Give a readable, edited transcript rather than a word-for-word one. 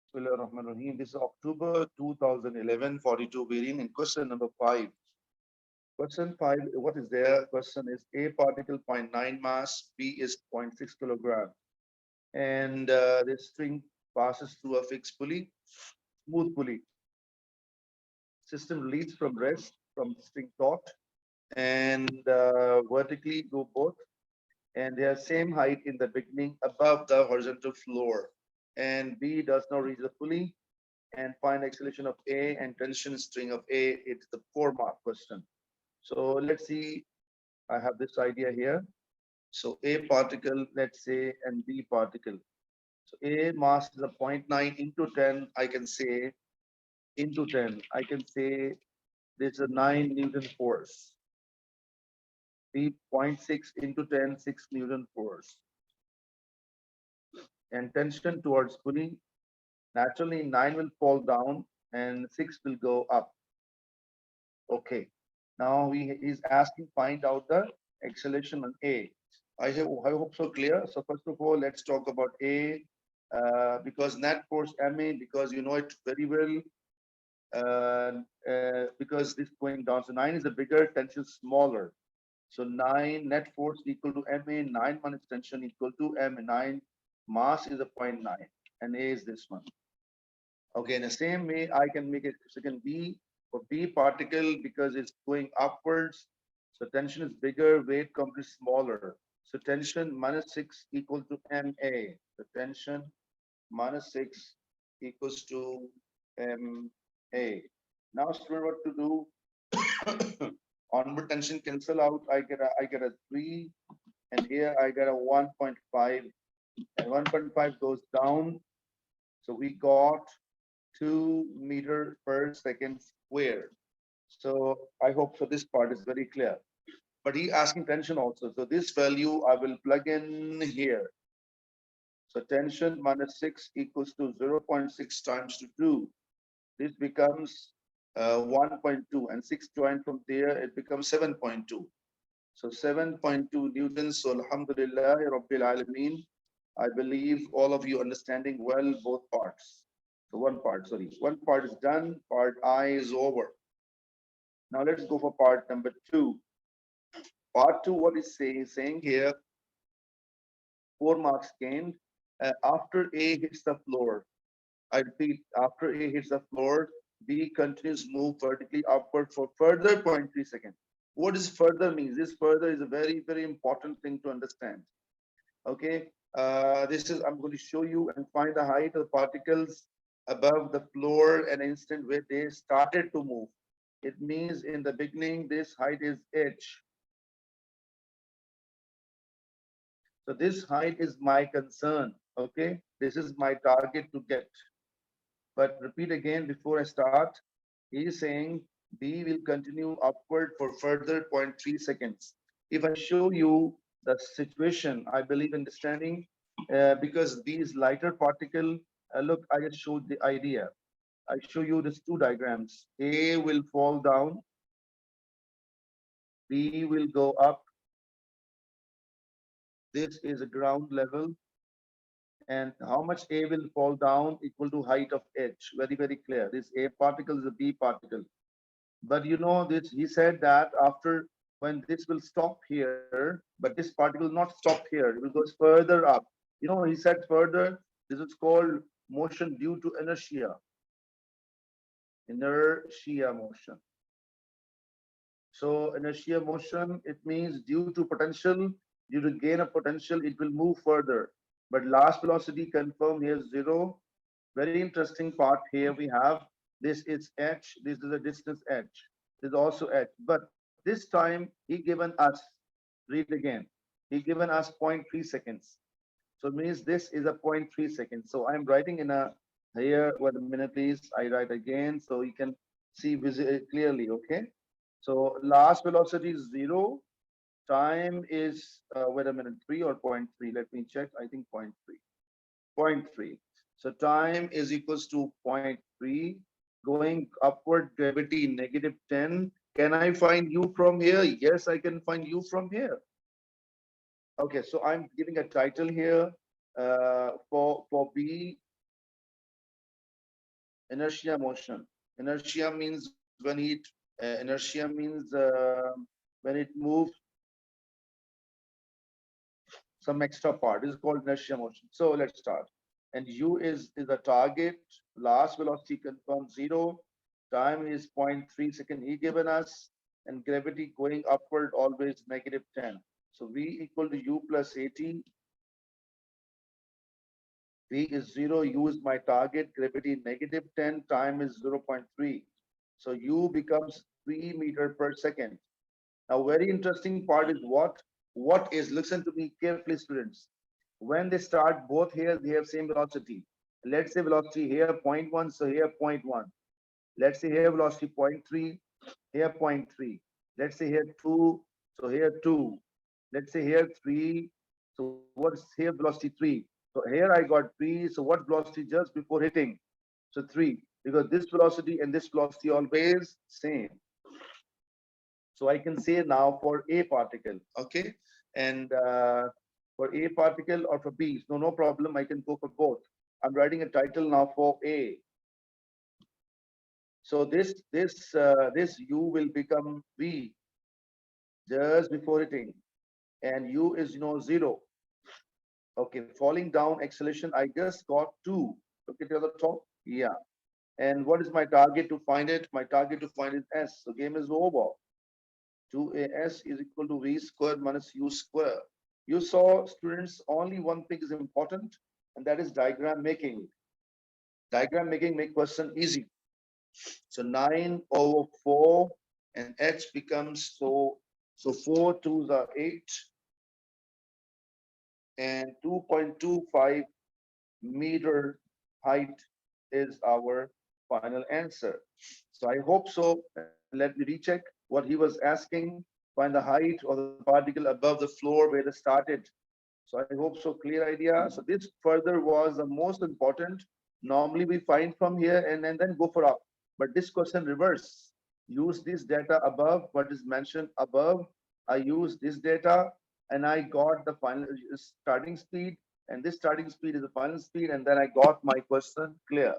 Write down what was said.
Bismillahirrahmanirrahim. This is October 2011, 42 variant in question number 5. Question 5, what is there? Question is A particle zero point 0.9 mass, B is zero point 0.6 kilogram. And this string passes through a fixed pulley, smooth pulley. System released from rest from string taut and vertically go both. And they are same height in the beginning above the horizontal floor. And B does not reach the pulley and find acceleration of A and tension string of A. It's the 4-mark question. So let's see. I have this idea here. So A particle, let's say, and B particle. So A mass is a zero point 0.9 into 10. I can say into 10. I can say there's a 9 Newton force. B 0.6 into 10, 6 Newton force. And tension towards pulley. Naturally, 9 will fall down and 6 will go up. Okay. Now he's asking find out the acceleration on A. I hope so clear. So first of all, let's talk about A because net force MA, because you know it very well. Because this going down. So 9 is a bigger, tension smaller. So 9 net force equal to MA, 9 minus tension equal to MA. 9 mass is a 0.9 and A is this one. Okay, in the same way, I can make it second B for B particle because it's going upwards. So tension is bigger, weight component is smaller. So tension minus 6 equal to MA. The tension minus 6 equals to MA. Now, student, what to do? Onward tension cancel out. I get a 3, and here I get a 1.5, and 1.5 goes down. So we got 2 meter per second square. So I hope so this part is very clear. But he asking tension also. So this value I will plug in here. So tension minus 6 equals to 0.6 times to 2. This becomes 1.2 and 6 joined from there, it becomes 7.2. So 7.2 newtons. So alhamdulillah, Rabbil Alameen. I believe all of you understanding well both parts. So one part is done, part I is over. Now let's go for part number 2. Part 2, what is saying here, 4 marks gained after A hits the floor. I repeat, after A hits the floor, B continues move vertically upward for further 0.3 seconds. What is further means? This further is a very, very important thing to understand. Okay, this is, I'm going to show you and find the height of particles above the floor an instant where they started to move. It means in the beginning, this height is h. So this height is my concern. Okay, this is my target to get. But repeat again before I start. He is saying B will continue upward for further 0.3 seconds. If I show you the situation, I believe understanding, because these lighter particle, look, I just showed the idea. I show you these 2 diagrams. A will fall down, B will go up. This is a ground level. And how much A will fall down equal to height of H. Very, very clear. This A particle is a B particle. But you know this, he said that after when this will stop here, but this particle will not stop here, it will go further up. You know, he said further, this is called motion due to inertia. Inertia motion. So inertia motion, it means due to potential, due to gain of potential, it will move further. But last velocity confirmed here 0. Very interesting part here we have. This is h, this is a distance h. This is also h. But this time he given us, read again, he given us 0.3 seconds. So it means this is a 0.3 seconds. So I'm writing in a here, wait a minute please, I write again so you can see clearly, okay? So last velocity is 0. Time is, wait a minute, 3 or 0.3. Let me check. I think 0.3. 0.3. So time is equals to 0.3. Going upward gravity negative 10. Can I find you from here? Yes, I can find you from here. Okay, so I'm giving a title here for B. Inertia motion. Inertia means when it moves some extra part. This is called inertia motion. So let's start. And u is the target. Last velocity confirmed 0. Time is 0.3 second E given us, and gravity going upward always -10. So v equal to u plus at. V is 0, u is my target, gravity -10, time is 0.3. So u becomes 3 meter per second. Now, very interesting part is what is, listen to me carefully, students. When they start both here, they have same velocity. Let's say velocity here 0.1, so here 0.1. Let's say here velocity 0.3, here 0.3. Let's say here 2, so here 2. Let's say here 3, so what's here velocity 3? So here I got 3, so what velocity just before hitting? So 3, because this velocity and this velocity always same. So I can say now for A particle, okay? And for A particle or for B, no problem, I can go for both. I'm writing a title now for A. So this U will become V just before hitting, and U is 0. Okay, falling down acceleration, I just got 2. Look at the top, yeah. And what is my target to find it? My target to find is S. So game is over. 2as is equal to v squared minus u square. You saw, students, only one thing is important, and that is diagram making. Diagram making make question easy. So 9 over 4, and h becomes so 4 2s are 8, and 2.25 meter height is our final answer. So I hope so. Let me recheck what he was asking. Find the height of the particle above the floor where it started. So I hope so. Clear idea. So this further was the most important. Normally we find from here and then go for up. But this question reverse. Use this data above, what is mentioned above. I use this data and I got the final starting speed. And this starting speed is the final speed. And then I got my question clear.